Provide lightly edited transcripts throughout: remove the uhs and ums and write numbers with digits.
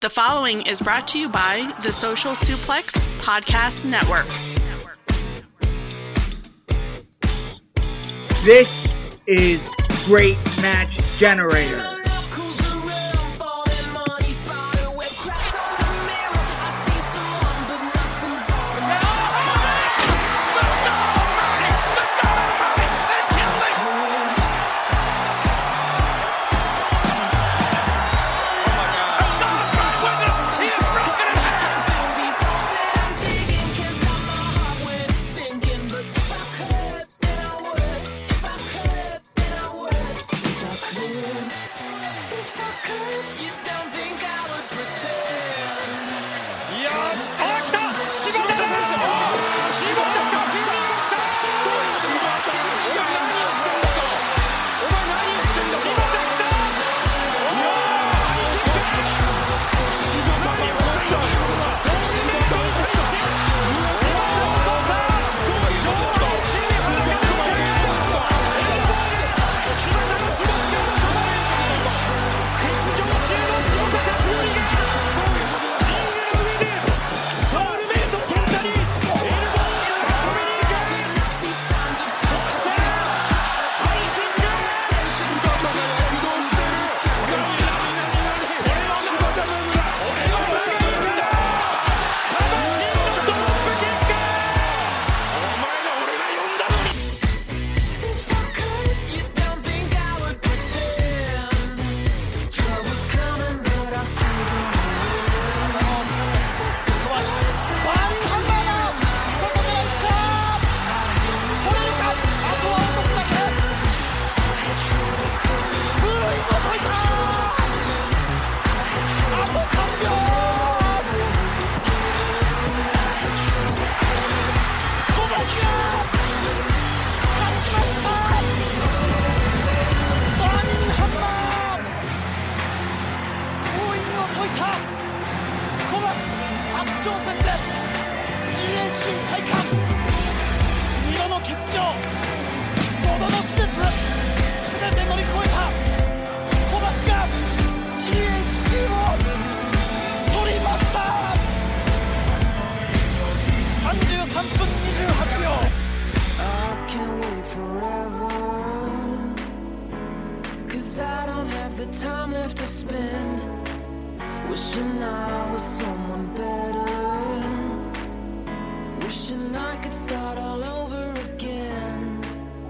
The following is brought to you by the Social Suplex Podcast Network. This is Great Match Generator.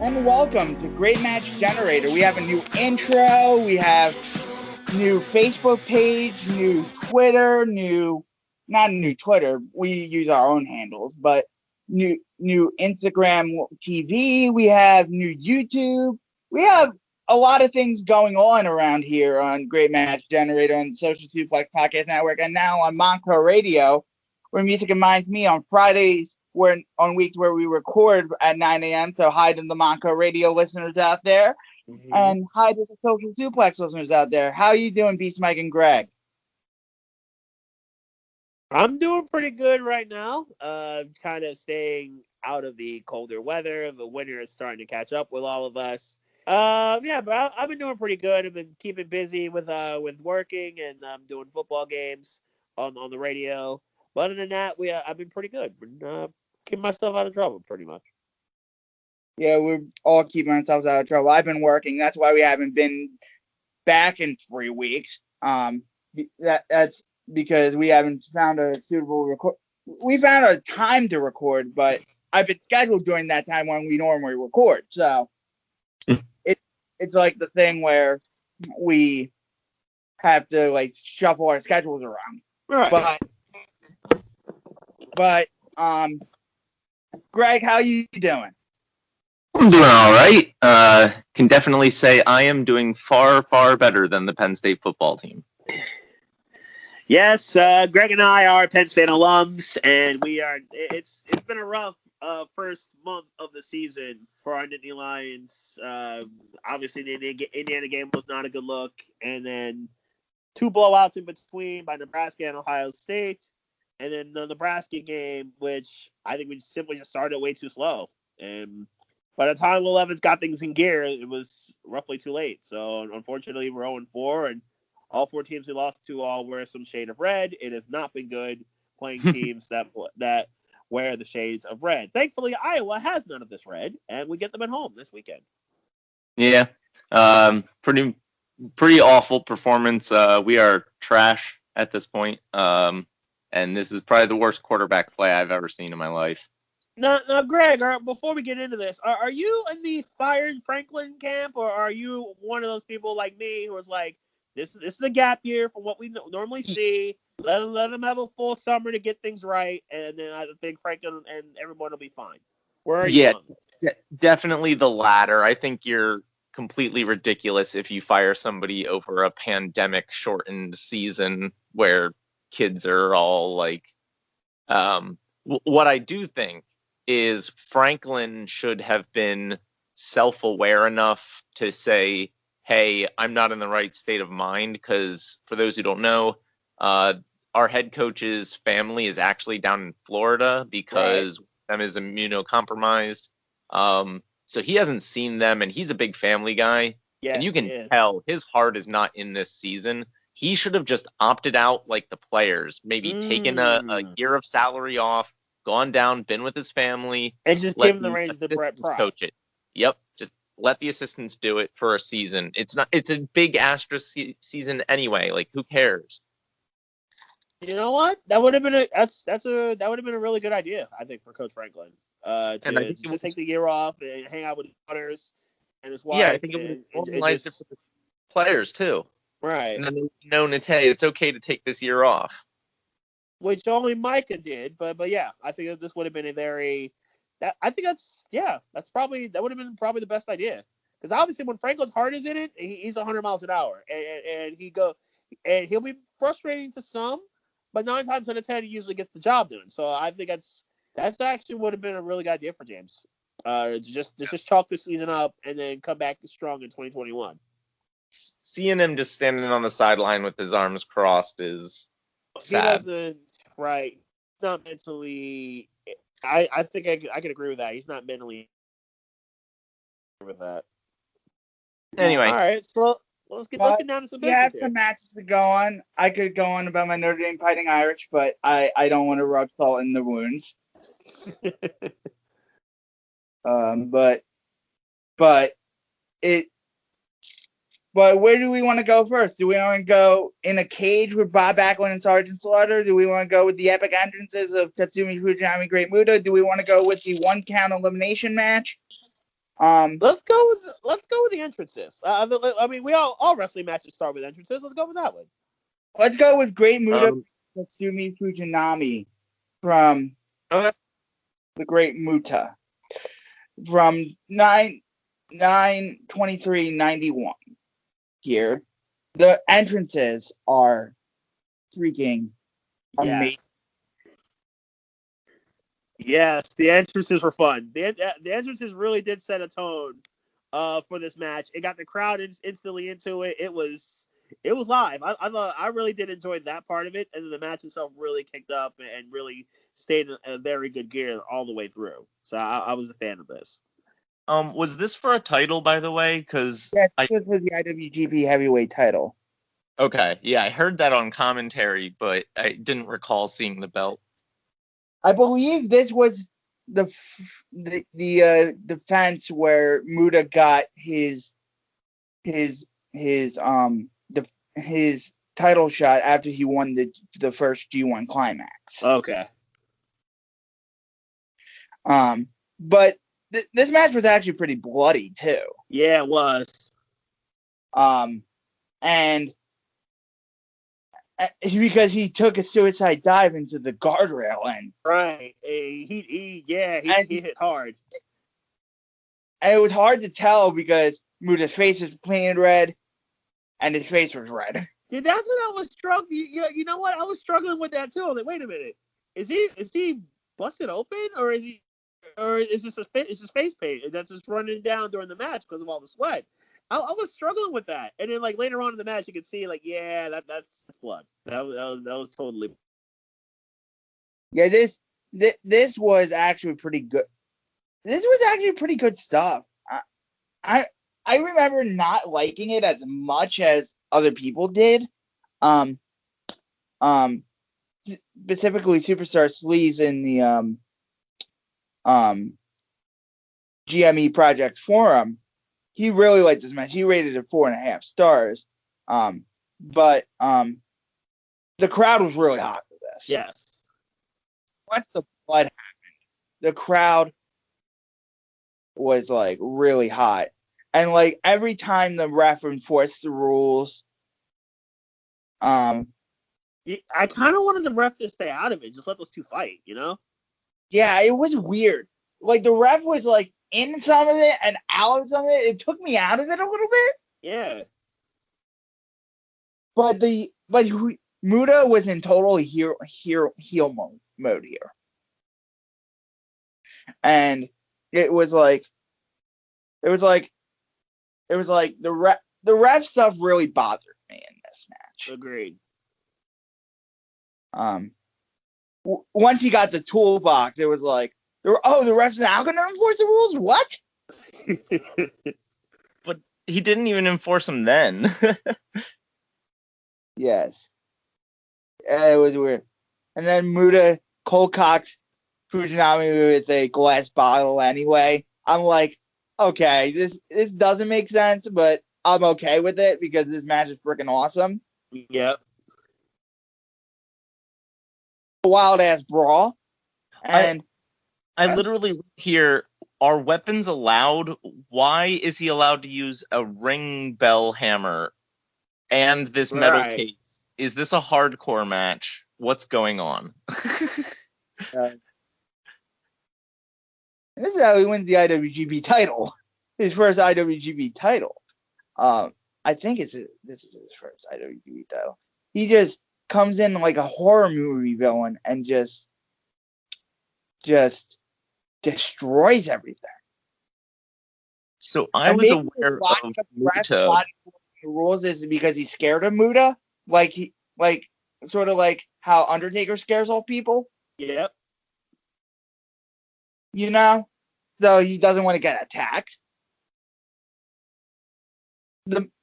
And welcome to Great Match Generator. We have a new intro, we have new Facebook page, new Twitter, not new Twitter, we use our own handles, but new Instagram TV, we have new YouTube, we have a lot of things going on around here on Great Match Generator and the Social Suplex Podcast Network, and now on Monco Radio, where music reminds me on Fridays, on weeks where we record at 9 a.m. So hi to the Monco Radio listeners out there, and hi to the Social Suplex listeners out there. How are you doing, Beast Mike and Greg? I'm doing pretty good right now. Kind of staying out of the colder weather. The winter is starting to catch up with all of us. But I've been doing pretty good. I've been keeping busy with working and doing football games on the radio. But other than that, I've been pretty good. Been keeping myself out of trouble, pretty much. Yeah, we're all keeping ourselves out of trouble. I've been working. That's why we haven't been back in 3 weeks. That's because we haven't found a suitable record. We found a time to record, but I've been scheduled during that time when we normally record. So it's like the thing where we have to shuffle our schedules around. Right. But Greg, how you doing? I'm doing all right. Can definitely say I am doing far, far better than the Penn State football team. Yes, Greg and I are Penn State alums, and we are. It's been a rough first month of the season for our Nittany Lions. Obviously, the Indiana game was not a good look, and then 2 blowouts in between by Nebraska and Ohio State. And then the Nebraska game, which I think we simply just started way too slow. And by the time 11's got things in gear, it was roughly too late. So unfortunately, we're 0-4, and All 4 teams we lost to all wear some shade of red. It has not been good playing teams that wear the shades of red. Thankfully, Iowa has none of this red, and we get them at home this weekend. Yeah. Pretty awful performance. We are trash at this point. And this is probably the worst quarterback play I've ever seen in my life. Now, Greg, before we get into this, are you in the fired Franklin camp, or are you one of those people like me who is like, this is a gap year from what we normally see. Let him have a full summer to get things right, and then I think Franklin and everyone will be fine. Where are you on? Definitely the latter. I think you're completely ridiculous if you fire somebody over a pandemic-shortened season where kids are all like. What I do think is Franklin should have been self-aware enough to say, hey, I'm not in the right state of mind, because for those who don't know, our head coach's family is actually down in Florida because them is immunocompromised. So he hasn't seen them, and he's a big family guy. Yes, and you can tell his heart is not in this season. He should have just opted out like the players, maybe taken a year of salary off, gone down, been with his family, and just give him the reins to Brett Pratt. Coach it. Yep, just let the assistants do it for a season. It's a big asterisk season anyway. Like, who cares? You know what? That would have been a really good idea, I think, for Coach Franklin. To just take the year off and hang out with his daughters and his wife. Yeah, I think it would have normalized it for the players too. Right. And then hey, it's okay to take this year off. Which only Micah did, but yeah, I think that this would have been that would have been probably the best idea. Because obviously when Franklin's heart is in it, he's 100 miles an hour, and he'll be frustrating to some, but 9 times out of 10 he usually gets the job done. So I think that's actually would have been a really good idea for James. To just chalk this season up and then come back strong in 2021. Seeing him just standing on the sideline with his arms crossed is sad. He wasn't right. Not mentally. I think I can agree with that. He's not mentally with that. Anyway, all right. So let's get down to some. We have some matches to go on. I could go on about my Notre Dame Fighting Irish, but I don't want to rub salt in the wounds. But where do we want to go first? Do we want to go in a cage with Bob Backlund and Sergeant Slaughter? Do we want to go with the epic entrances of Tatsumi Fujinami, Great Muta? Do we want to go with the 1-count elimination match? Let's go with the entrances. I mean, we all wrestling matches start with entrances. Let's go with that one. Let's go with Great Muta, Tatsumi Fujinami from the Great Muta from 9/23/91. Here, the entrances are freaking amazing. Yes, the entrances were fun. The entrances really did set a tone for this match. It got the crowd instantly into it. It was live. I really did enjoy that part of it, and then the match itself really kicked up and really stayed in a very good gear all the way through. So I was a fan of this. Was this for a title, by the way? Because this was for the IWGP Heavyweight title. Okay, yeah, I heard that on commentary, but I didn't recall seeing the belt. I believe this was the defense where Muta got his title shot after he won the first G1 Climax. Okay. But this match was actually pretty bloody too. Yeah, it was. And because he took a suicide dive into the guardrail and right, he hit hard. And it was hard to tell because Muta's face was painted red, and his face was red. Yeah, that's what I was struggling. You know what? I was struggling with that too. I was like, wait a minute, is he busted open, or is this his face paint that's just running down during the match because of all the sweat? I was struggling with that, and then like later on in the match, you could see like, yeah, that's blood. That was totally. Yeah, this was actually pretty good. This was actually pretty good stuff. I remember not liking it as much as other people did. um, um, specifically Superstar Sleaze in the um GME Project Forum, he really liked this match. He rated it 4.5 stars. But the crowd was really hot for this. Yes. Once the blood happened, the crowd was like really hot. And like every time the ref enforced the rules, I kind of wanted the ref to stay out of it. Just let those two fight, you know? yeah, it was weird. Like the ref was like in some of it and out of some of it. It took me out of it a little bit. Yeah. But Muta was in total heel mode here, and it was like the ref stuff really bothered me in this match. Agreed. Once he got the toolbox, it was like, the ref's now gonna enforce the rules. What? But he didn't even enforce them then. Yes, it was weird. And then Muta cold cocks Fujinami with a glass bottle anyway. I'm like, okay, this doesn't make sense, but I'm okay with it because this match is freaking awesome. Yep. Wild ass brawl. And I literally wrote here, are weapons allowed? Why is he allowed to use a ring bell hammer and this metal case? Is this a hardcore match? What's going on? This is how he wins the IWGP title. His first IWGP title. I think this is his first IWGP title. He just comes in like a horror movie villain and just destroys everything. So I was aware of Muta. The rules is because he's scared of Muta, sort of like how Undertaker scares all people. Yep. You know, so he doesn't want to get attacked.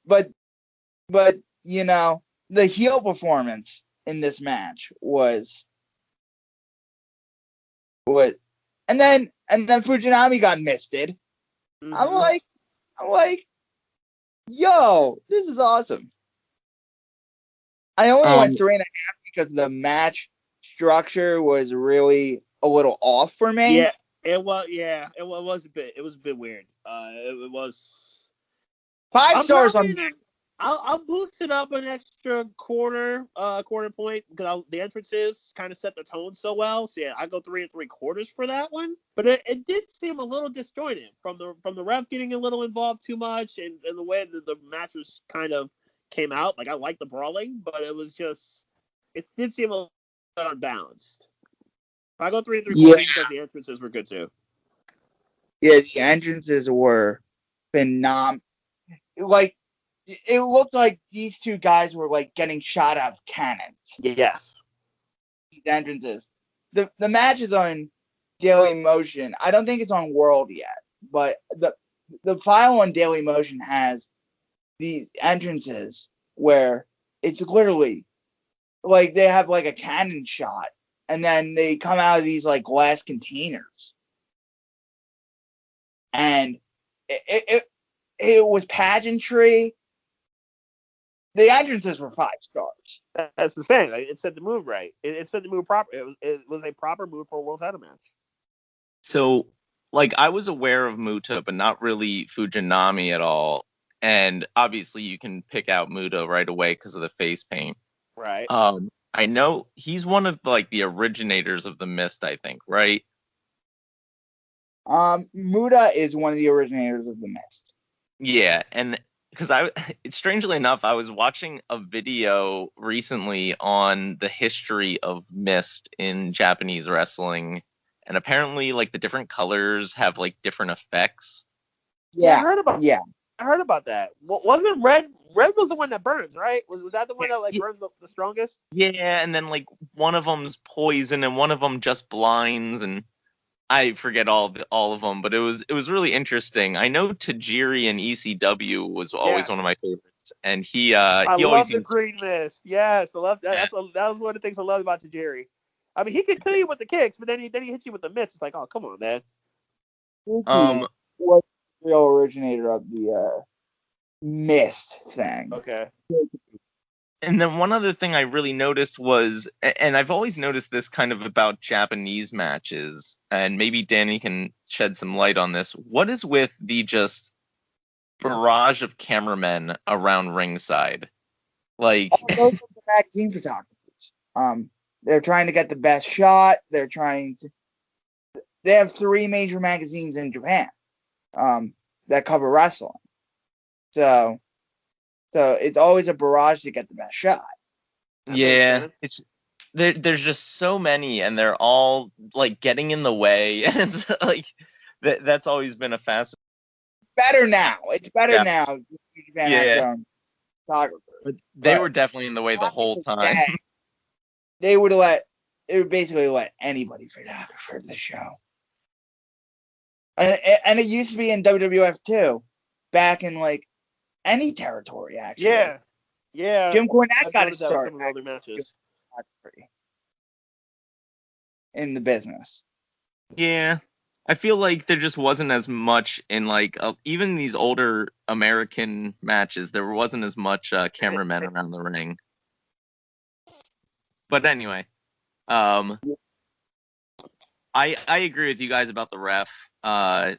But you know, the heel performance in this match was, and then Fujinami got misted. Mm-hmm. I'm like, yo, this is awesome. I only went 3.5 because the match structure was really a little off for me. Yeah, it was. Yeah, it was a bit. It was a bit weird. It was 5 stars on. I'll boost it up an extra quarter point because the entrances kind of set the tone so well. So yeah, I go 3 3/4 for that one. But it did seem a little disjointed from the ref getting a little involved too much and the way that the matches kind of came out. Like I like the brawling, but it did seem a little unbalanced. I go 3 3/4 because the entrances were good too. Yeah, the entrances were phenomenal. Like, it looked like these two guys were like getting shot out of cannons. Yes. These entrances. The match is on Daily Motion. I don't think it's on World yet, but the file on Daily Motion has these entrances where it's literally like they have like a cannon shot and then they come out of these like glass containers. And it was pageantry. The entrances were 5 stars. That's what I'm saying. Like, it said the move right. It said the move proper. It was a proper move for a world title match. So, like, I was aware of Muta, but not really Fujinami at all. And obviously, you can pick out Muta right away because of the face paint. Right. I know he's one of like the originators of the Mist, I think, right? Muta is one of the originators of the Mist. Yeah, and because strangely enough, I was watching a video recently on the history of Mist in Japanese wrestling, and apparently, like, the different colors have like different effects. Yeah, I heard about that. Wasn't red? Red was the one that burns, right? Was that the one that like burns the strongest? Yeah, and then like one of them's poison, and one of them just blinds, and I forget all of them, but it was really interesting. I know Tajiri and ECW was always one of my favorites and he I he love always the seems green mist. Yes, I love that. That was one of the things I loved about Tajiri. I mean, he could kill you with the kicks, but then he hits you with the mist. It's like, oh, come on, man. Suki was the real originator of the mist thing. Okay. And then one other thing I really noticed was, and I've always noticed this kind of about Japanese matches, and maybe Danny can shed some light on this. What is with the just barrage of cameramen around ringside? Like, Those are the magazine photographers. They're trying to get the best shot. They have 3 major magazines in Japan, that cover wrestling. So it's always a barrage to get the best shot. yeah, there's just so many, and they're all like getting in the way, and it's like that's always been a fascinating. Better now. It's better Yeah. now. Japan has their own photographers. But they But were definitely in the way the whole time. They would basically let anybody photographer the show. And it used to be in WWF too, back in like any territory actually. Yeah. Jim Cornette got his start in other matches in the business. Yeah, I feel like there just wasn't as much in like even these older American matches. There wasn't as much cameramen around the ring. But anyway, I agree with you guys about the ref. The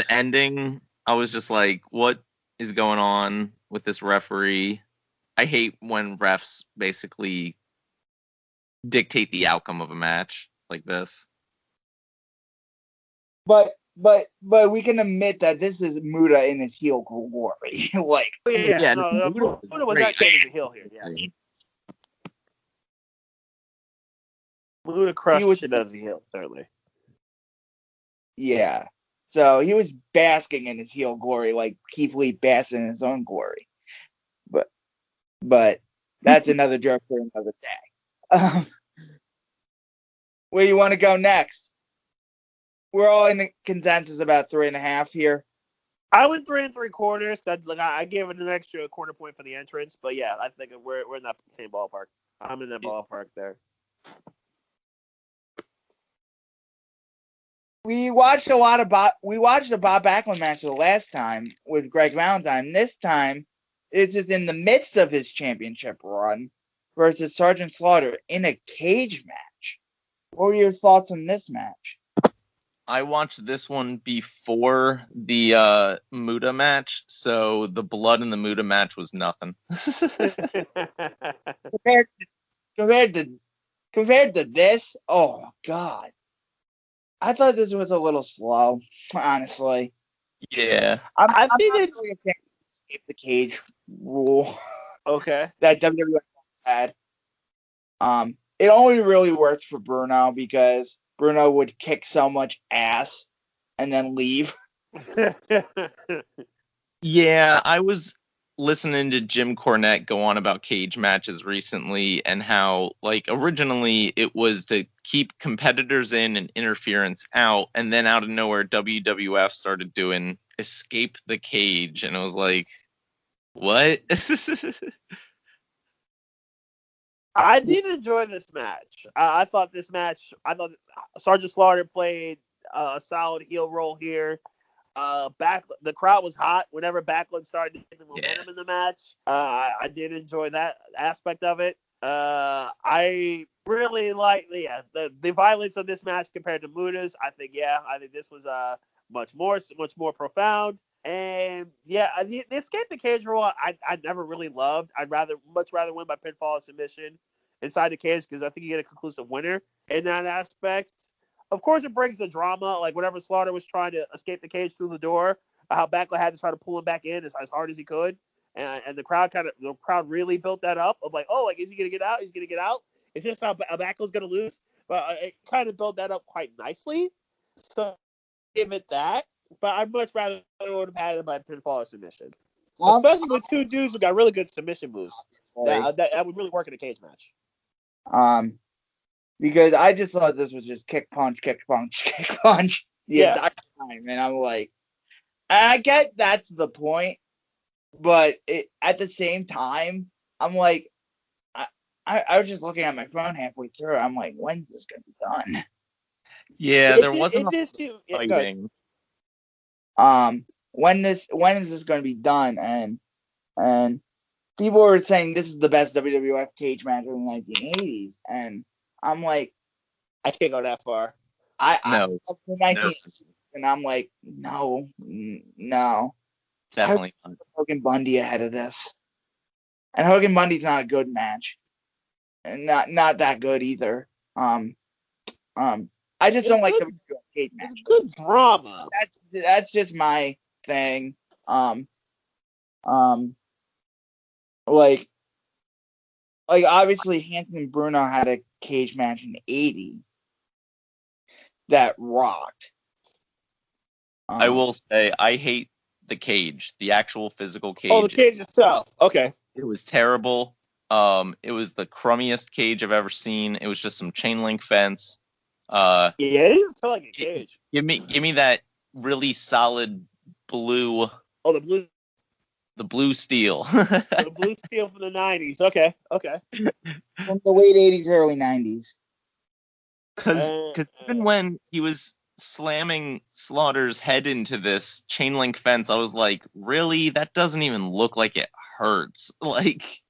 ending, I was just like, what is going on with this referee? I hate when refs basically dictate the outcome of a match like this. But we can admit that this is Muda in his heel glory. Like, Muda was actually a heel here. Yes. Muda crushed it as a heel, certainly. Yeah. So he was basking in his heel glory, like Keith Lee basking in his own glory. But that's another joke for another day. Where do you want to go next? We're all in the consensus about 3.5 here. I went 3 3/4. I gave it an extra quarter point for the entrance, but yeah, I think we're in that same ballpark. I'm in that ballpark there. We watched the Bob Backlund match the last time with Greg Valentine. This time, it's just in the midst of his championship run versus Sergeant Slaughter in a cage match. What were your thoughts on this match? I watched this one before the Muda match, so the blood in the Muda match was nothing. compared to this, oh God. I thought this was a little slow, honestly. Yeah. I think it's escape the cage rule. Okay. That WWF had. It only really works for Bruno because Bruno would kick so much ass and then leave. Yeah, I was listening to Jim Cornette go on about cage matches recently and how, like, originally it was to keep competitors in and interference out, and then out of nowhere WWF started doing escape the cage, and it was like, what? I did enjoy this match. I thought Sergeant Slaughter played a solid heel role here. The crowd was hot whenever Backlund started getting momentum in the match. I did enjoy that aspect of it. I really like the violence of this match compared to Muda's. I think this was much more profound. And the escape the cage rule I never really loved. I'd much rather win by pinfall or submission inside the cage because I think you get a conclusive winner in that aspect. Of course, it brings the drama, like whenever Slaughter was trying to escape the cage through the door, how Backlund had to try to pull him back in as hard as he could, and the crowd really built that up of like, oh, like is he gonna get out? He's gonna get out. Is this how Backlund's gonna lose? But it kind of built that up quite nicely. So give it that. But I'd much rather would have had it by pinfall or submission, especially with two dudes who got really good submission moves. That would really work in a cage match. Because I just thought this was just kick punch the entire time, and I'm like, I get that's the point, at the same time, I'm like, I was just looking at my phone halfway through. I'm like, when's this gonna be done? Yeah, there wasn't It a did seem. Yeah, go ahead. fighting. When is this gonna be done? And people were saying this is the best WWF cage match in the 1980s, and I'm like, I can't go that far. I No, up to no, 1980s, and I'm like, no. I would definitely not. put Hogan Bundy ahead of this, and Hogan Bundy's not a good match, and not that good either. Um, I just It's don't like good. WWF cage It's matches. good drama. That's just my thing. Um, like obviously Hanson and Bruno had a cage match in '80 that rocked. I will say I hate the cage, the actual physical Oh, the cage. cage itself. Okay. It was terrible. It was the crummiest cage I've ever seen. It was just some chain link fence. Yeah, it didn't feel like a cage. Give me that really solid blue, Oh, the blue steel. blue steel from the '90s. Okay. From the late '80s, early '90s. Because Uh, even when he was slamming Slaughter's head into this chain link fence, I was like, really? That doesn't even look like it hurts. Like,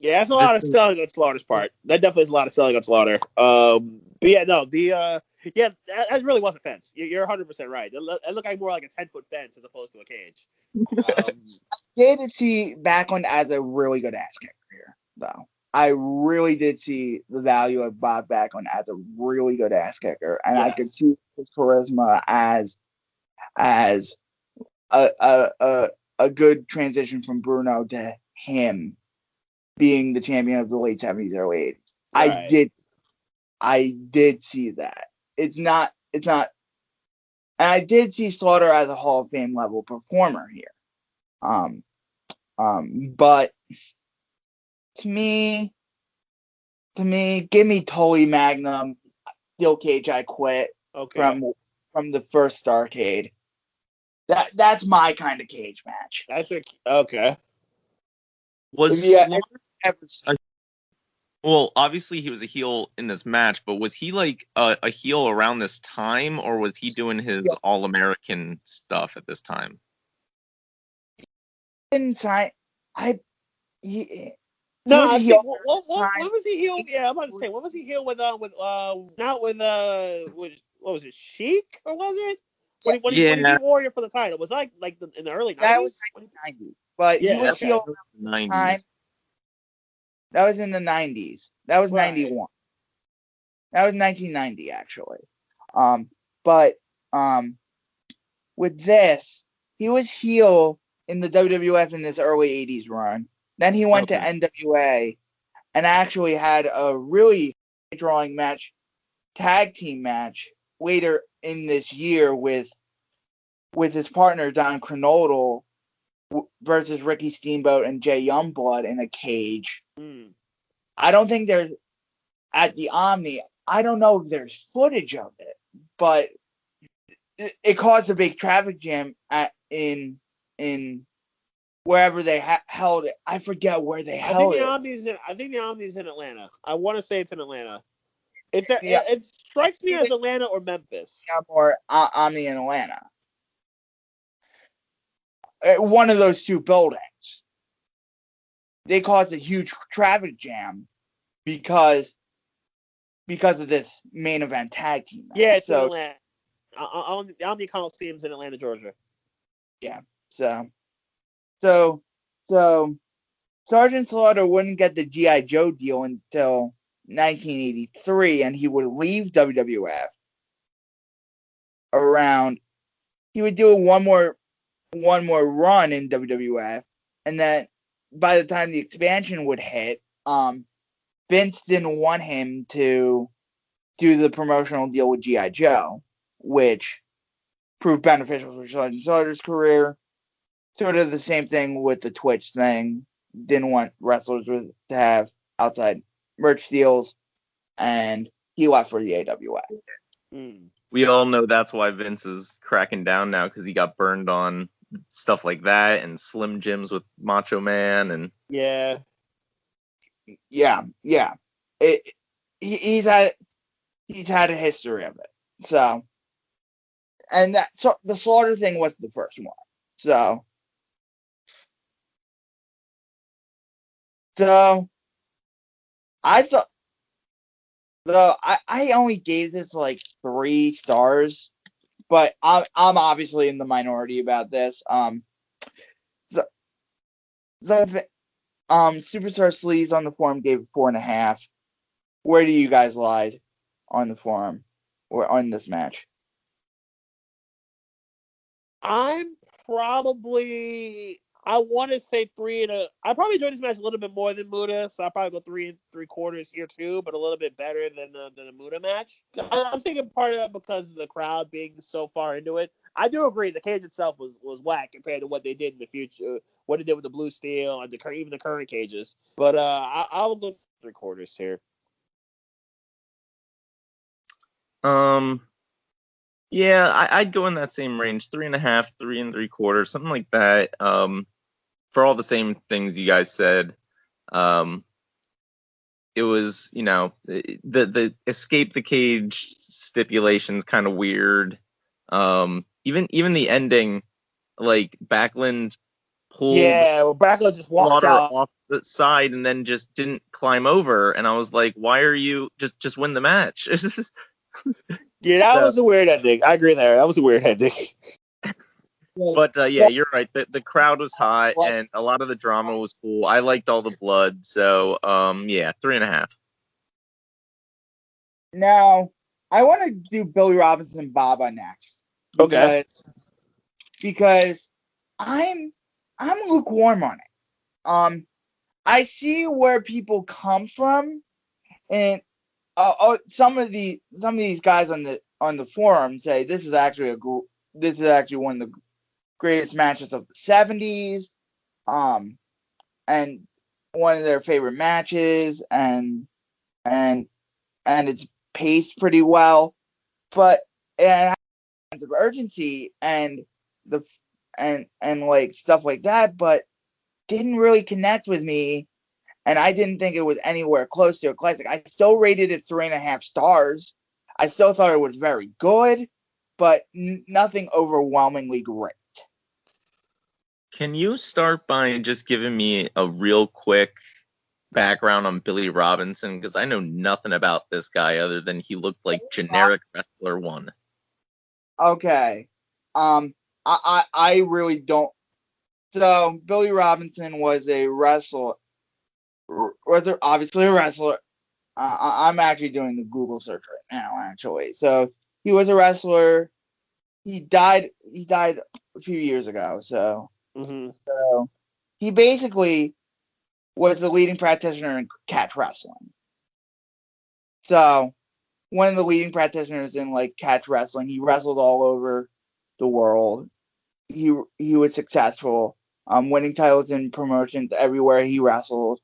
yeah, that's a this lot of thing, selling on Slaughter's part. That definitely is a lot of selling on Slaughter. But yeah, no, that really was a fence. You're 100% right. It looked like more like a 10-foot fence as opposed to a cage. Did see Backlund as a really good ass kicker here, though. I really did see the value of Bob Backlund as a really good ass kicker, and I could Yes. see his charisma as a good transition from Bruno to him being the champion of the late '70s, early '80s. Right. I did see that. It's not, and I did see Slaughter as a Hall of Fame level performer here. Um, but to me, give me Tully Magnum, Steel Cage, I Quit Okay. from the first Starcade. That's my kind of cage match. I think. Okay. was If you Slaughter. ever, Well, obviously he was a heel in this match, but was he like a heel around this time, or was he doing his All American stuff at this time? inside, I he No, was a I heel think what was he heel? time. Yeah, I'm about to say what was he heel with? Not with what was it? Sheik or was it? When he Yeah, beat Warrior for the title, was that like in the early That was '90s? 1990, but he Yeah. was Okay. heel around this time. That was in the 90s. That was Right. 91. That was 1990 actually. But with this, he was heel in the WWF in this early '80s run. Then he went to Okay. NWA and actually had a really drawing tag team match later in this year with his partner Don Kronodle versus Ricky Steamboat and Jay Youngblood in a cage. Mm. I don't think there's at the Omni. I don't know if there's footage of it, but it caused a big traffic jam in wherever they held it. I forget where they held it. I think the Omni's in Atlanta. I want to say it's in Atlanta. Yeah, It strikes me as Atlanta or Memphis. or Omni in Atlanta. One of those two buildings. They caused a huge traffic jam because of this main event tag team match. Yeah, it's in Atlanta. Omni Coliseum's in Atlanta, Georgia. Yeah. So Sergeant Slaughter wouldn't get the G.I. Joe deal until 1983, and he would leave WWF around. He would do one more run in WWF, and then by the time the expansion would hit, Vince didn't want him to do the promotional deal with G.I. Joe, which proved beneficial for Sergeant Slaughter's career. Sort of the same thing with the Twitch thing. Didn't want wrestlers to have outside merch deals, and he left for the AWA. Mm. We all know that's why Vince is cracking down now, because he got burned on stuff like that, and Slim Jims with Macho Man, and Yeah. Yeah. It, he's had a history of it. So, and the Slaughter thing was the first one. So I thought, I only gave this like 3 stars, but I'm obviously in the minority about this. So, Superstar Sleaze on the forum gave it 4.5. Where do you guys lie on the forum or on this match? I'm probably, I want to say 3 I probably enjoyed this match a little bit more than Muda, so I'll probably go 3 3/4 here too, but a little bit better than the Muda match. I'm thinking part of that because of the crowd being so far into it. I do agree the cage itself was whack compared to what they did in the future, what they did with the blue steel and even the current cages. But I'll go 3/4 here. Yeah, I'd go in that same range, 3.5, 3 3/4, something like that. For all the same things you guys said. It was, the escape the cage stipulations kind of weird. Even the ending, like Backlund pulled Yeah, well, Backlund just walks Slaughter out. off the side and then just didn't climb over, and I was like, why are you just win the match? Yeah, that So, was a weird ending. I agree there. That was a weird ending. but yeah, you're right. The crowd was hot What? and a lot of the drama was cool. I liked all the blood, so yeah, 3.5. Now, I want to do Billy Robinson Baba next Okay. because I'm lukewarm on it. I see where people come from, and some of these guys on the forum say this is actually one of the greatest matches of the 70s, and one of their favorite matches, and it's paced pretty well, but it has a sense of urgency and the and like stuff like that, but didn't really connect with me, and I didn't think it was anywhere close to a classic. I still rated it 3.5 stars. I still thought it was very good, but nothing overwhelmingly great. Can you start by just giving me a real quick background on Billy Robinson? Because I know nothing about this guy other than he looked like generic wrestler one. Okay. I really don't. So Billy Robinson was a wrestler. Obviously a wrestler. I'm actually doing the Google search right now, actually. So he was a wrestler. He died a few years ago. So he basically was the leading practitioner in catch wrestling. So one of the leading practitioners in like catch wrestling. He wrestled all over the world. He was successful, winning titles and promotions everywhere he wrestled.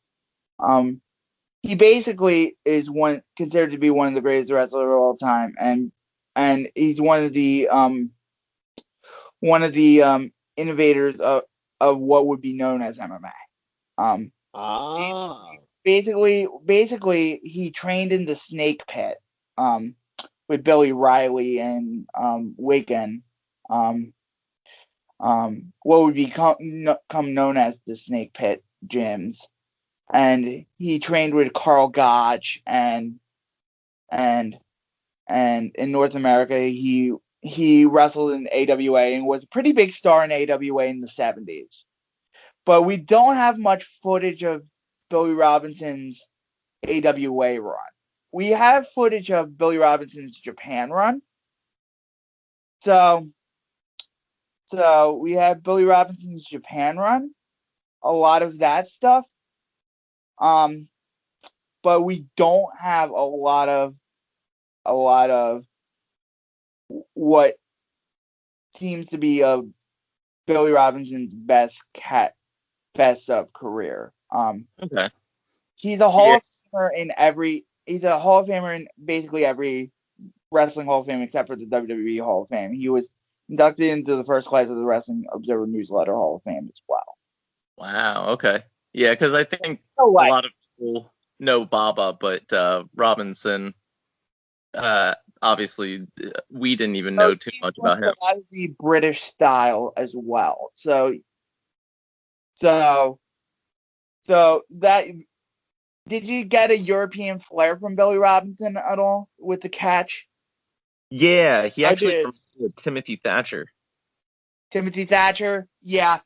He basically is considered to be one of the greatest wrestlers of all time, and he's one of the innovators of what would be known as MMA. Basically, he trained in the Snake Pit with Billy Riley and Wigan. What would become known as the Snake Pit gyms, and he trained with Carl Gotch, and in North America he wrestled in AWA and was a pretty big star in AWA in the 70s. But we don't have much footage of Billy Robinson's AWA run. We have footage of Billy Robinson's Japan run. So we have Billy Robinson's Japan run, a lot of that stuff. But we don't have a lot of what seems to be Billy Robinson's best of career. Okay. He's a Hall of Famer he's a Hall of Famer in basically every wrestling Hall of Fame except for the WWE Hall of Fame. He was inducted into the first class of the Wrestling Observer Newsletter Hall of Fame as well. Wow. Okay. Yeah, because I think No a way. lot of people know Baba, but Robinson, obviously, we didn't even know too much about him. A lot of the British style as well. So that, did you get a European flair from Billy Robinson at all with the catch? Yeah, he I actually did. reminds me of Timothy Thatcher. Timothy Thatcher? Yeah.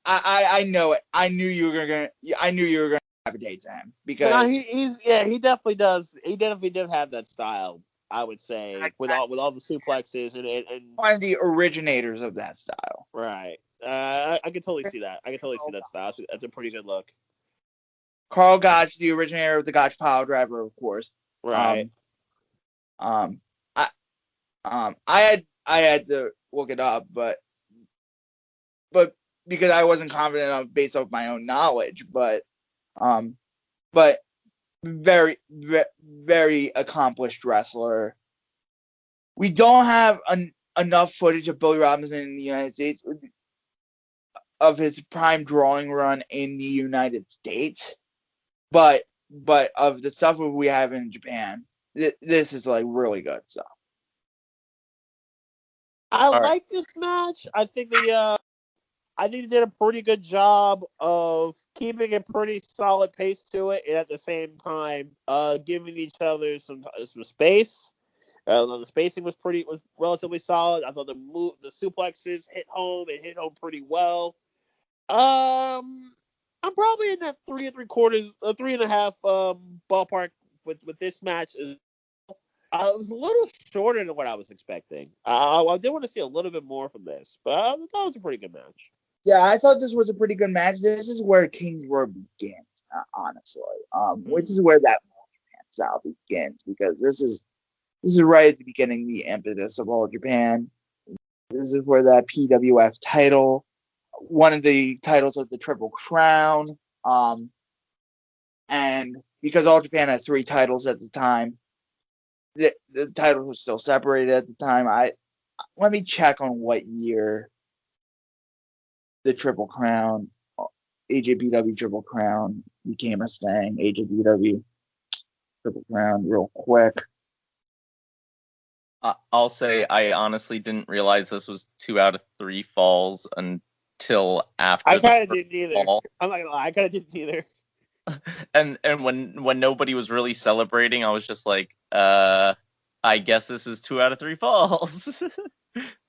I know it. I knew you were gonna gravitate to him because No, he definitely does. He definitely did have that style. I would say with all the suplexes and one of the originators of that style. right. I can totally see that. I can totally see that style. That's a pretty good look. Carl Gotch, the originator of the Gotch pile driver, of course. Right. I had to look it up, but because I wasn't confident enough based off my own knowledge, but very, very accomplished wrestler. We don't have enough footage of Billy Robinson in the United States of his prime drawing run in the United States, but of the stuff we have in Japan, this is like really good stuff. I like this match. I think they did a pretty good job of keeping a pretty solid pace to it, and at the same time, giving each other some space. The spacing was relatively solid. I thought the suplexes hit home pretty well. I'm probably in that 3 3/4, 3.5 ballpark with this match. It was a little shorter than what I was expecting. I did want to see a little bit more from this, but I thought it was a pretty good match. Yeah, I thought this was a pretty good match. This is where King's Road begins, honestly. Which is where that style begins, because this is right at the beginning, the impetus of All Japan. This is where that PWF title, one of the titles of the Triple Crown, and because All Japan had 3 titles at the time, the titles were still separated at the time. Let me check on what year the Triple Crown, AJPW Triple Crown became a thing. AJPW Triple Crown, real quick. I'll say I honestly didn't realize this was 2 out of 3 falls until after. I kind of didn't either. I'm not gonna lie, I kind of didn't either. And when nobody was really celebrating, I was just like, I guess this is 2 out of 3 falls. So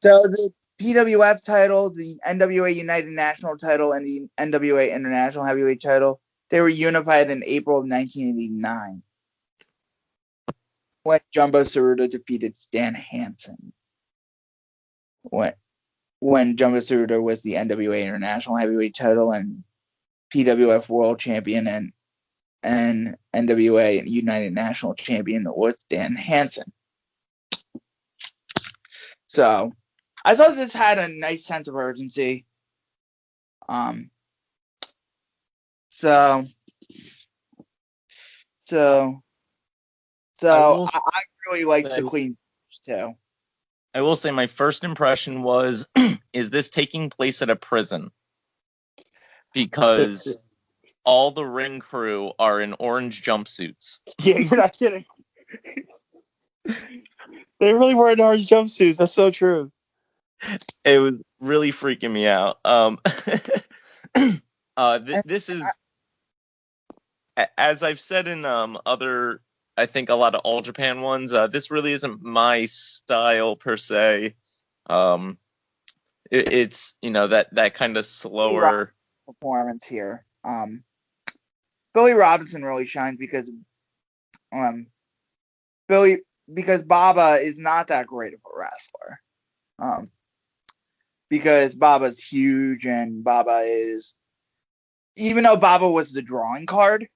the PWF title, the NWA United National title, and the NWA International Heavyweight title, they were unified in April of 1989 when Jumbo Tsuruta defeated Stan Hansen. When Jumbo Tsuruta was the NWA International Heavyweight title and PWF World Champion and NWA United National Champion was Stan Hansen. So I thought this had a nice sense of urgency. I really like the Queen too. I will say my first impression was, is this taking place at a prison? Because all the ring crew are in orange jumpsuits. Yeah, you're not kidding. They really were in orange jumpsuits. That's so true. It was really freaking me out. This is, as I've said in other, I think a lot of All Japan ones, this really isn't my style per se. It's that kind of slower performance here. Billy Robinson really shines because Baba is not that great of a wrestler. Because Baba's huge and Baba is, even though Baba was the drawing card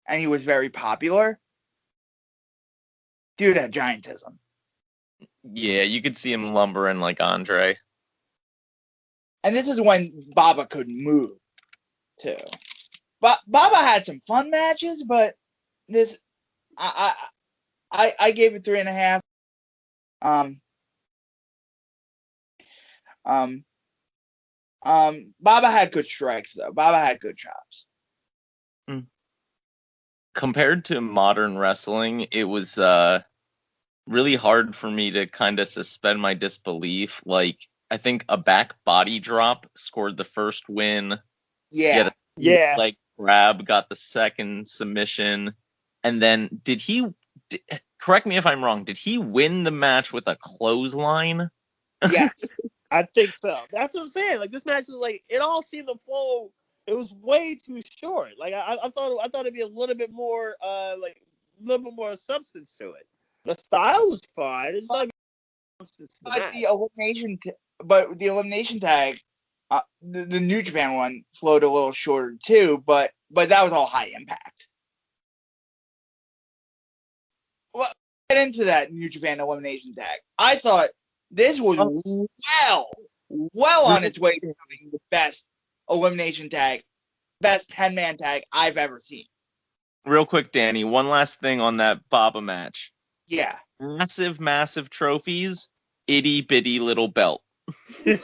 and he was very popular, dude had giantism. Yeah, you could see him lumbering like Andre. And this is when Baba could move too. But Baba had some fun matches, but this I gave it 3.5. Baba had good strikes though. Baba had good chops. Compared to modern wrestling, it was really hard for me to kind of suspend my disbelief. Like, I think a back body drop scored the first win. Yeah. Yeah. Leg grab got the second submission. And then correct me if I'm wrong, did he win the match with a clothesline? Yes. I think so. That's what I'm saying. Like, this match was like, it all seemed to flow. It was way too short. Like, I thought it'd be a little bit more like a little bit more substance to it. The style was fine. It's not substance to the match. But the elimination tag, the New Japan one flowed a little shorter too. But that was all high impact. Well, get into that New Japan elimination tag. I thought this was well on its way to becoming the best elimination tag, best 10-man tag I've ever seen. Real quick, Danny, one last thing on that Baba match. Yeah. Massive trophies, itty bitty little belt. Yep.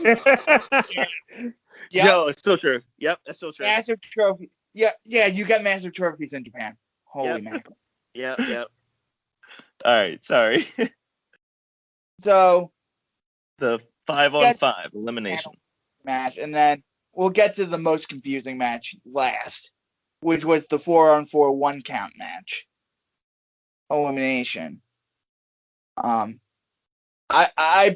Yo, it's so true. Yep, that's so true. Massive trophy. Yeah, you got massive trophies in Japan. Holy mackerel. Yep. All right, sorry. So the 5-on-5 elimination match, and then we'll get to the most confusing match last, which was the 4-on-4 1 count match. Elimination. I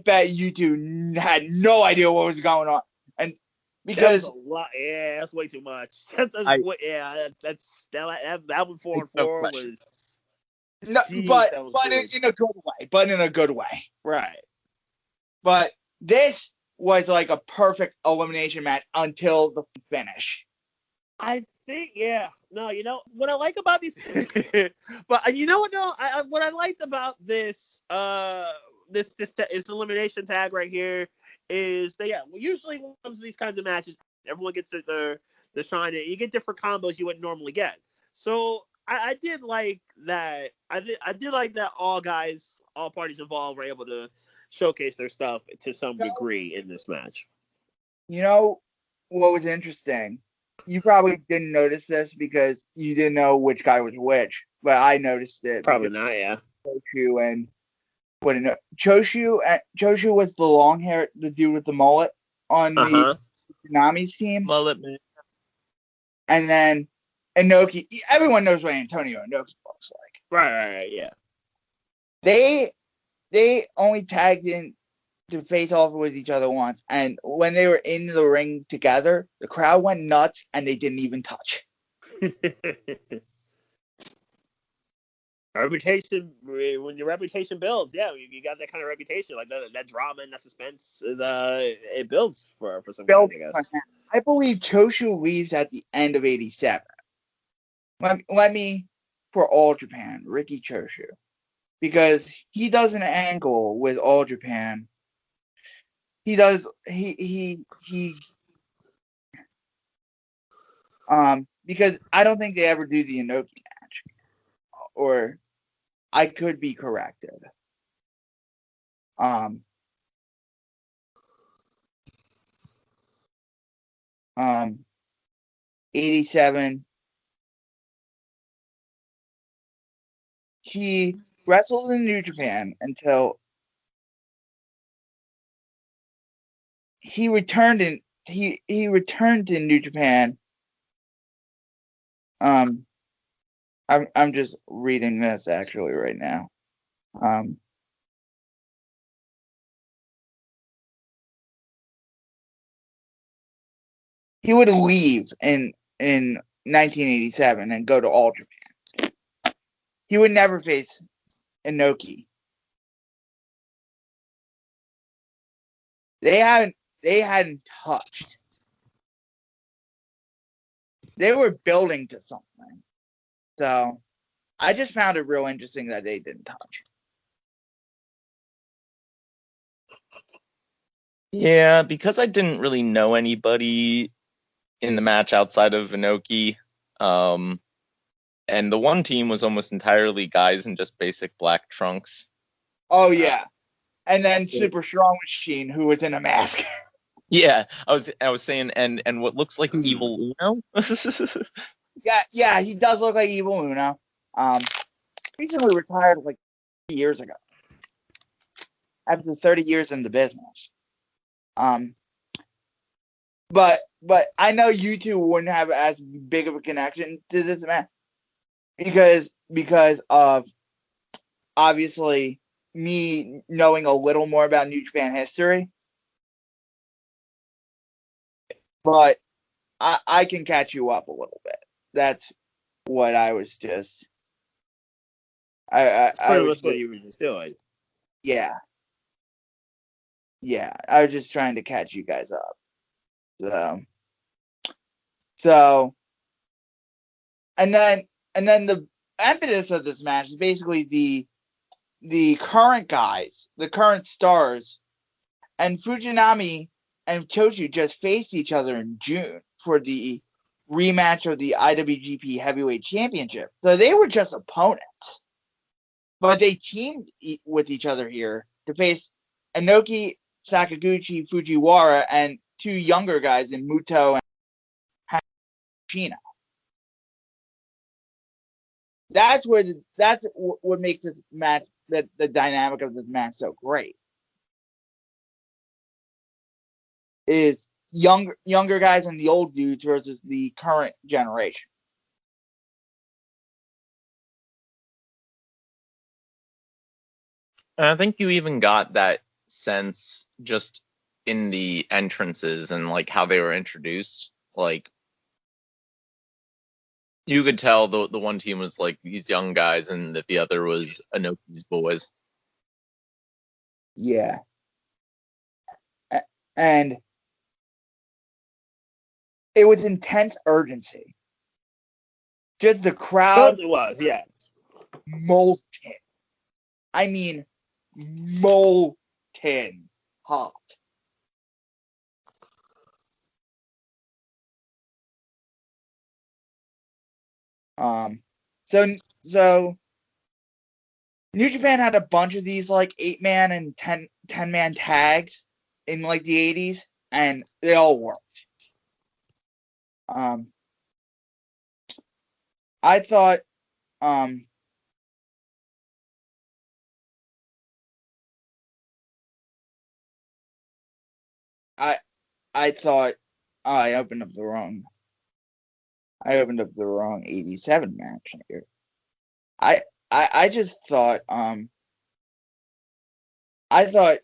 bet you two had no idea what was going on, and because that was a lot, that's way too much. That one 4-on-4 was. No, Jeez, but in a good way. But in a good way. Right. But this was like a perfect elimination match until the finish. I think, yeah. No, what I like about these, but you know what? No, what I liked about this this elimination tag right here is that usually when it comes to these kinds of matches, everyone gets their shine. You get different combos you wouldn't normally get. So I did like that. I did like that all parties involved were able to showcase their stuff to some degree in this match. You know what was interesting? You probably didn't notice this because you didn't know which guy was which, but I noticed it. Probably not, yeah. Choshu was the long hair, the dude with the mullet on the Tsunami's team. Mullet man. And then Inoki, everyone knows what Antonio Inoki looks like. Right, yeah. They only tagged in to face off with each other once, and when they were in the ring together, the crowd went nuts and they didn't even touch. Reputation, when your reputation builds, you got that kind of reputation, like that drama and that suspense is it builds for some guys, I guess. I believe Choshu leaves at the end of '87. Let me, for All Japan, Ricky Choshu, because he does an angle with All Japan. He does because I don't think they ever do the Inoki match, or I could be corrected. 87. He wrestles in New Japan until he returned to New Japan. I'm just reading this actually right now. He would leave in 1987 and go to All Japan. He would never face Inoki. They hadn't touched. They were building to something. So I just found it real interesting that they didn't touch. Yeah, because I didn't really know anybody in the match outside of Inoki, and the one team was almost entirely guys in just basic black trunks. Oh yeah, and then Super Strong Machine, who was in a mask. Yeah, I was saying, and what looks like Hmm. evil Uno. Yeah, he does look like Evil Uno. Recently retired like years ago after 30 years in the business. Um, but I know you two wouldn't have as big of a connection to this match because of obviously me knowing a little more about New Japan history. But I can catch you up a little bit. That's what I was just. That's I pretty was much what just, you were just doing. yeah, yeah. I was just trying to catch you guys up. So and then the impetus of this match is basically the current guys, the current stars, and Fujinami and Choshu just faced each other in June for the rematch of the IWGP Heavyweight Championship. So they were just opponents. But they teamed with each other here to face Inoki, Sakaguchi, Fujiwara, and two younger guys in Muto and Hashina. That's what makes this match the dynamic of this match so great. Is younger guys and the old dudes versus the current generation. And I think you even got that sense just in the entrances and like how they were introduced. Like you could tell the one team was like these young guys and that the other was Anoki's boys. Yeah, and it was intense urgency. Just the crowd Certainly was, yeah. molten. I mean, molten hot. Um, so so New Japan had a bunch of these like 8-man and 10-man tags in like the 80s, and they all worked. Um, I thought um, I I thought I opened up the wrong. I opened up the wrong 87 match here. I I just thought I thought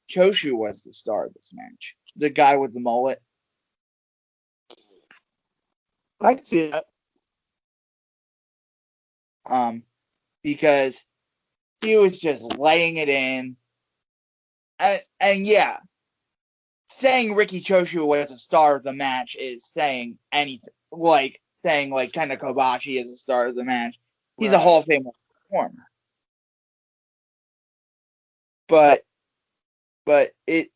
Choshu was the star of this match. The guy with the mullet. I can see that. Um, because he was just laying it in. And yeah, saying Ricky Choshu was a star of the match is saying anything. Like saying like Kenta Kobashi is a star of the match. He's a Hall Right. of Fame performer. But but it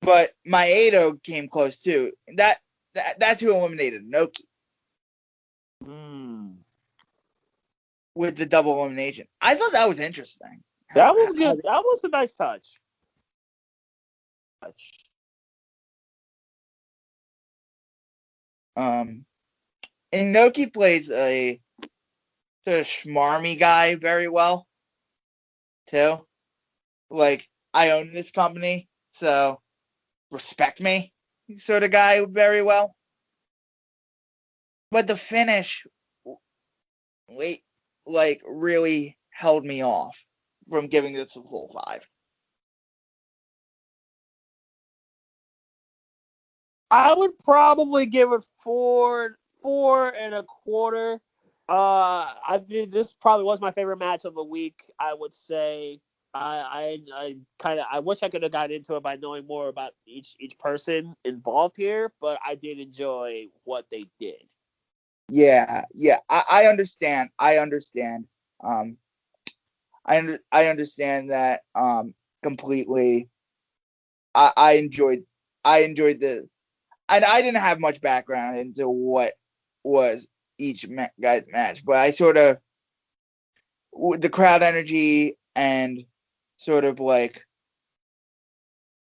but Maeda came close too. That's who eliminated Noki Mm. with the double elimination. I thought that was interesting. That was good. That was a nice touch. Um, and Noki plays a sort of schmarmy guy very well too. Like I own this company, so respect me, sort of guy very well. But the finish, wait, like really held me off from giving this a full 5. I would probably give it four and a quarter. I think this probably was my favorite match of the week. I would say I kind of I wish I could have gotten into it by knowing more about each person involved here, but I did enjoy what they did. Yeah, I understand. I understand. Um, I understand that completely. I enjoyed the and I didn't have much background into what was each guy's match, but I sort of the crowd energy and sort of like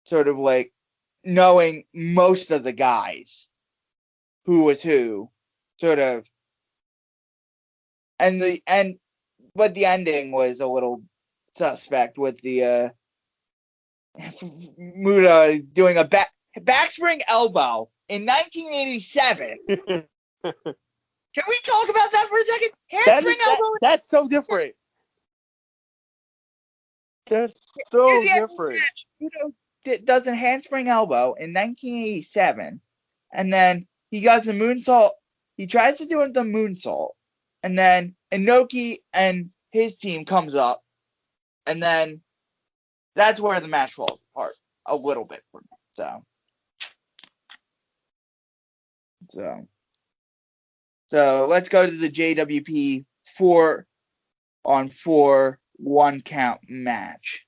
sort of like knowing most of the guys, who was who, sort of, but the ending was a little suspect with the Muda doing a backspring elbow in 1987. Can we talk about that for a second? Handspring elbow. That's so different. That's so different. Muda does a handspring elbow in 1987, and then he does the moonsault. He tries to do the moonsault, and then Inoki and his team comes up, and then that's where the match falls apart a little bit for me. So let's go to the JWP 4-on-4 1 count match.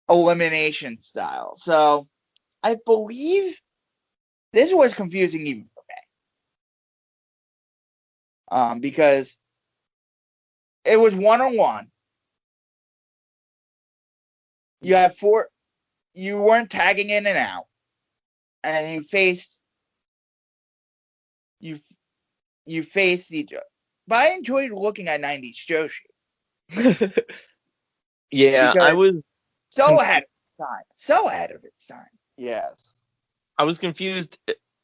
Elimination style. So I believe this was confusing even for me. Because it was 1-on-1. You have you weren't tagging in and out. And you faced each other. But I enjoyed looking at 90s Joshi. Yeah, I was so ahead of its time. So ahead of its time. Yes. I was confused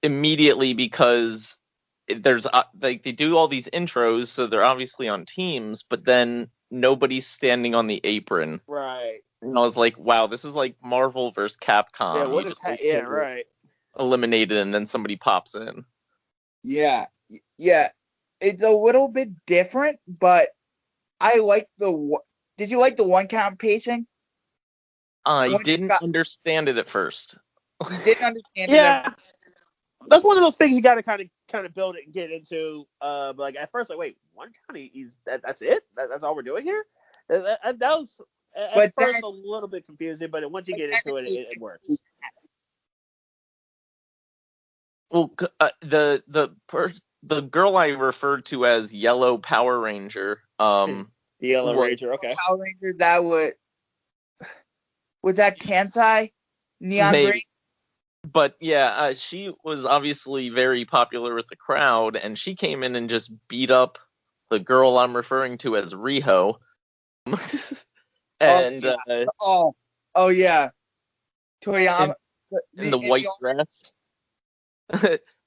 immediately because there's they do all these intros, so they're obviously on teams, but then nobody's standing on the apron. Right. And I was like, wow, this is like Marvel versus Capcom. Yeah, what is right. Eliminated and then somebody pops in. Yeah. It's a little bit different, but I like did you like the 1 count pacing? I didn't understand it at first. You didn't understand it at first? That's one of those things you got to kind of build it and get into. But like at first, like, wait, 1 count that's it? That's all we're doing here? That was at first a little bit confusing, but once you get into it, it works. Well, the girl I referred to as Yellow Power Ranger. The Yellow Ranger, okay. Power Ranger, that was that Kansai? Neon Maybe. Green? But yeah, she was obviously very popular with the crowd, and she came in and just beat up the girl I'm referring to as Riho. And oh yeah, Toyama in the white dress.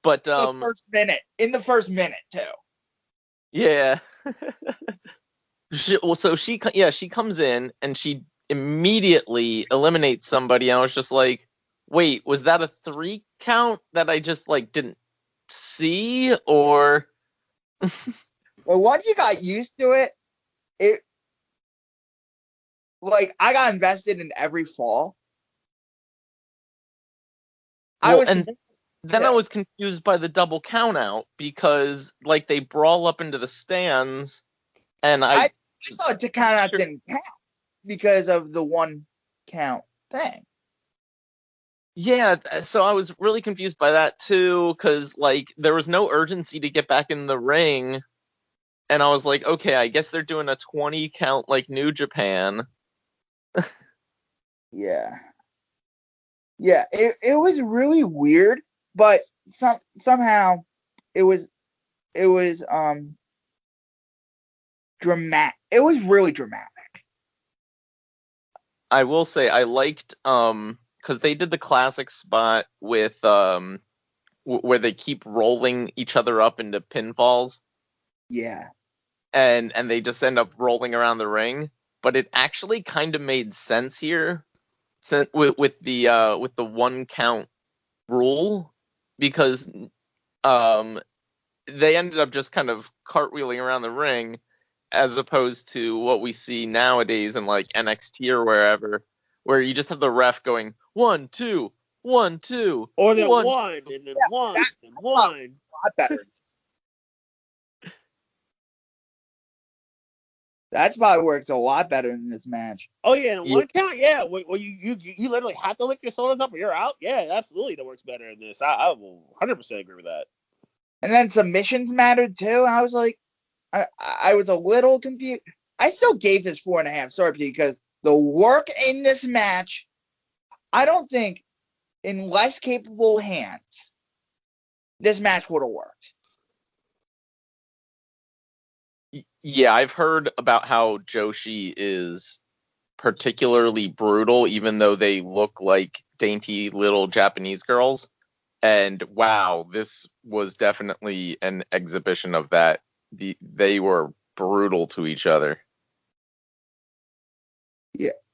But in the first minute too. Yeah. She comes in and she immediately eliminates somebody. I was just like, wait, was that a 3 count that I just like didn't see, or? Well, once you got used to it, I got invested in every fall. I was confused by the double count out because like they brawl up into the stands, and I thought the count out didn't count because of the 1 count thing. Yeah, so I was really confused by that too, because like there was no urgency to get back in the ring, and I was like, okay, I guess they're doing a 20 count like New Japan. Yeah, it was really weird, but somehow it was dramatic. It was really dramatic. I will say I liked because they did the classic spot with where they keep rolling each other up into pinfalls. Yeah. And they just end up rolling around the ring, but it actually kind of made sense here, with the 1 count rule, because they ended up just kind of cartwheeling around the ring, as opposed to what we see nowadays in like NXT or wherever, where you just have the ref going 1, 2, 1, 2, or then 1 and then 1 and 1. A lot better. That spot works a lot better in this match. Oh yeah, and 1 count, yeah. Well, you literally have to lick your shoulders up or you're out. Yeah, absolutely, that works better in this. I will 100% agree with that. And then submissions mattered too. I was like, I was a little confused. I still gave this 4.5 stars because the work in this match, I don't think in less capable hands, this match would have worked. Yeah, I've heard about how Joshi is particularly brutal, even though they look like dainty little Japanese girls. And wow, this was definitely an exhibition of that. They were brutal to each other.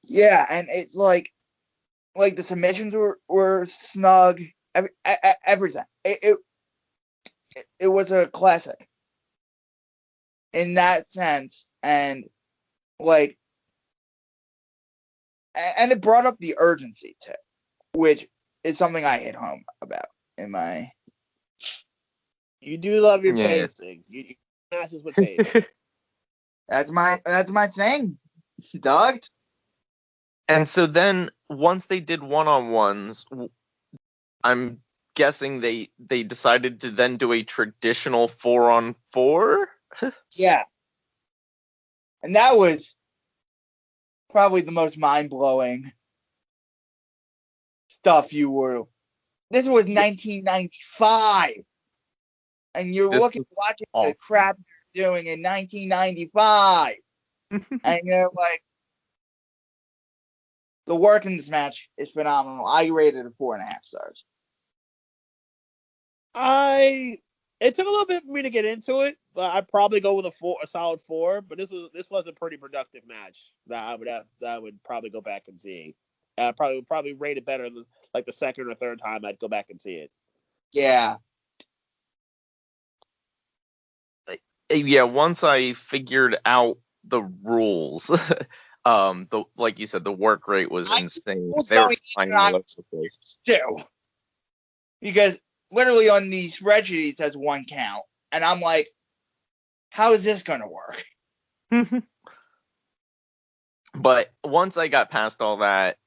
Yeah, and it's like the submissions were snug. Everything. It was a classic in that sense, and like, and it brought up the urgency too, which is something I hit home about in my. You do love your Yeah. pacing. You matches with pacing. That's my thing, dog. And so then once they did one-on-ones, I'm guessing they decided to then do a traditional 4-on-4. Yeah, and that was probably the most mind-blowing stuff you were. This was 1995, and you're This watching was the awesome. crap you're doing in 1995, and you're like, the work in this match is phenomenal. I rated it 4.5 stars. It took a little bit for me to get into it, but I'd probably go with a solid 4. But this was a pretty productive match that I would probably go back and see. Probably rate it better like the second or third time I'd go back and see it. Yeah. Yeah, once I figured out the rules, like you said, the work rate was insane. They were flying all over the place. Still, because literally on the spreadsheet it says 1 count, and I'm like, how is this gonna work? But once I got past all that,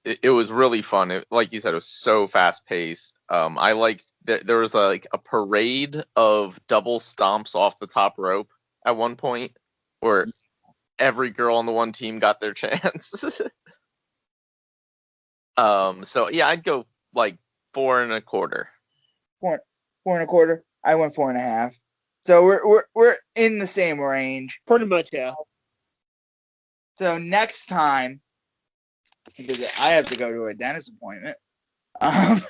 it was really fun. Like you said, it was so fast paced. I liked there was like a parade of double stomps off the top rope at one point, where every girl on the one team got their chance. So yeah, I'd go like 4.25. 4.25. I went 4.5. So we're in the same range. Pretty much, yeah. So next time, because I have to go to a dentist appointment, I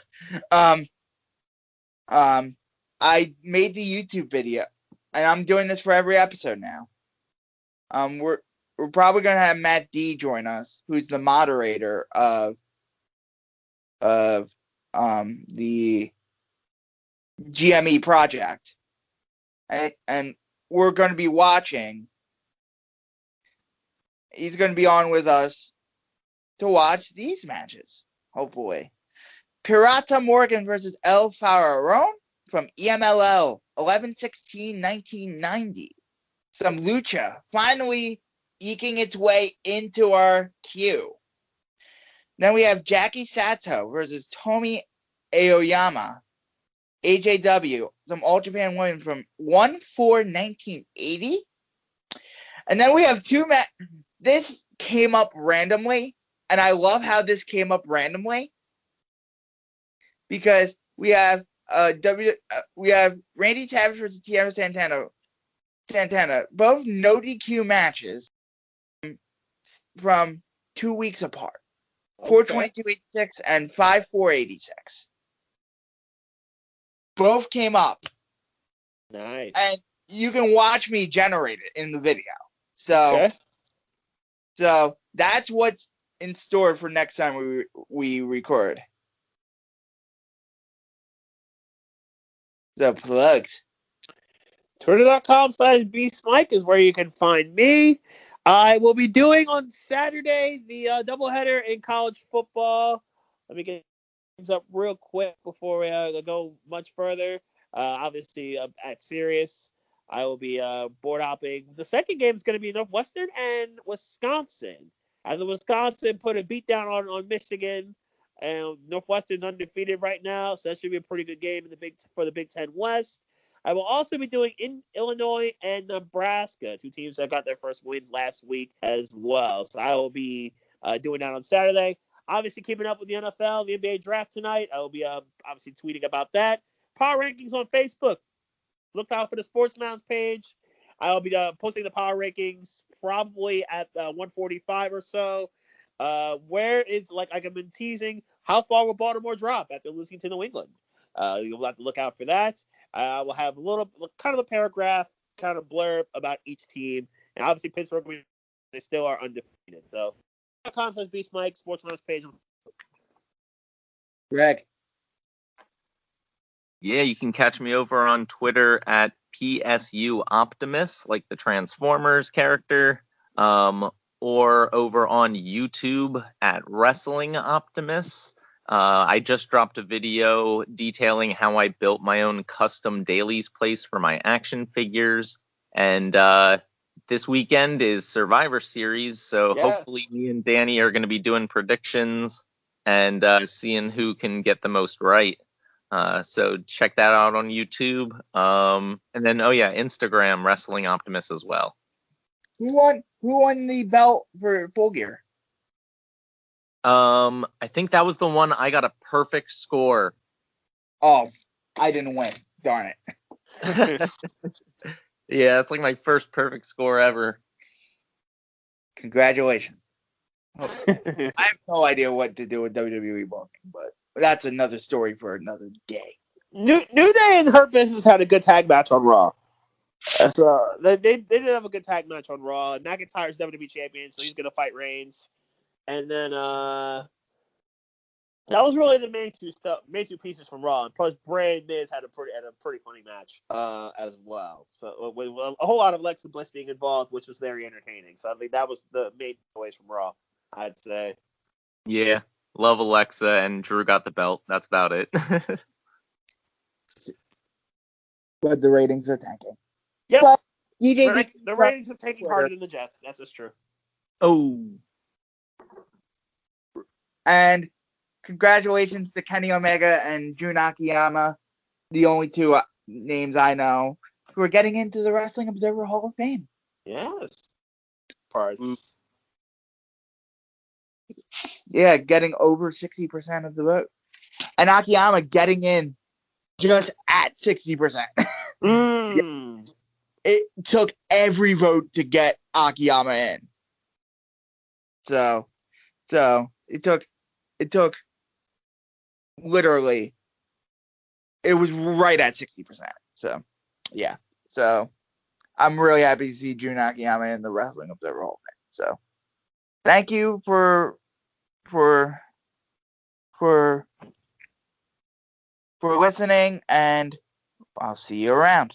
made the YouTube video, and I'm doing this for every episode now. We're probably gonna have Matt D join us, who's the moderator of the GME project, and we're gonna be watching. He's gonna be on with us to watch these matches, hopefully. Pirata Morgan versus El Faraón from EMLL 11/16/1990. Some lucha finally eking its way into our queue. Then we have Jackie Sato versus Tomi Aoyama, AJW, some All Japan women from 1/4/1980. And then we have this came up randomly, and I love how this came up randomly, because we have we have Randy Savage versus Tiago Santana, both no DQ matches from 2 weeks apart. 4/22/86 and 5/4/86. Both came up. Nice. And you can watch me generate it in the video. So that's what's in store for next time we record. The plugs. Twitter.com/BeastMike is where you can find me. I will be doing on Saturday the doubleheader in college football. Let me get things up real quick before we go much further. Obviously, at Sirius, I will be board hopping. The second game is going to be Northwestern and Wisconsin. And the Wisconsin put a beat down on Michigan. And Northwestern's undefeated right now, so that should be a pretty good game for the Big Ten West. I will also be doing in Illinois and Nebraska, 2 teams that got their first wins last week as well. So I will be doing that on Saturday. Obviously, keeping up with the NFL, the NBA draft tonight. I will be obviously tweeting about that. Power rankings on Facebook. Look out for the Sports Lounge page. I'll be posting the power rankings probably at 1:45 or so. Where is, like I've been teasing, how far will Baltimore drop after losing to New England? You'll have to look out for that. We'll have a little, kind of a paragraph, kind of blurb about each team. And obviously, Pittsburgh, they still are undefeated. So, .com/Beast Mike, Sports Lounge page. Greg. Yeah, you can catch me over on Twitter at PSU Optimus, like the Transformers character, or over on YouTube at Wrestling Optimus. I just dropped a video detailing how I built my own custom dailies place for my action figures. And this weekend is Survivor Series, so hopefully me and Danny are going to be doing predictions and seeing who can get the most right. So check that out on YouTube. And then, Instagram, Wrestling Optimus as well. Who won the belt for Full Gear? I think that was the one I got a perfect score. Oh, I didn't win. Darn it. Yeah, it's like my first perfect score ever. Congratulations. I have no idea what to do with WWE booking, but that's another story for another day. New Day and Hurt Business had a good tag match on Raw. So they did have a good tag match on Raw. McIntyre's WWE champion, so he's gonna fight Reigns. And then that was really the main two pieces from Raw. And plus, Bray and Miz had a pretty funny match as well. So with a whole lot of Alexa Bliss being involved, which was very entertaining. So I mean, that was the main takeaways from Raw, I'd say. Yeah, love Alexa, and Drew got the belt. That's about it. But the ratings are tanking. Yep. But The ratings are taking harder than the Jets. That's just true. Oh. And congratulations to Kenny Omega and Jun Akiyama, the only two names I know, who are getting into the Wrestling Observer Hall of Fame. Yes. Parts. Yeah, getting over 60% of the vote. And Akiyama getting in just at 60%. It took every vote to get Akiyama in. So it took literally, it was right at 60%. So yeah. So I'm really happy to see Jun Akiyama in the Wrestling Observer Hall of Fame. So thank you for listening, and I'll see you around.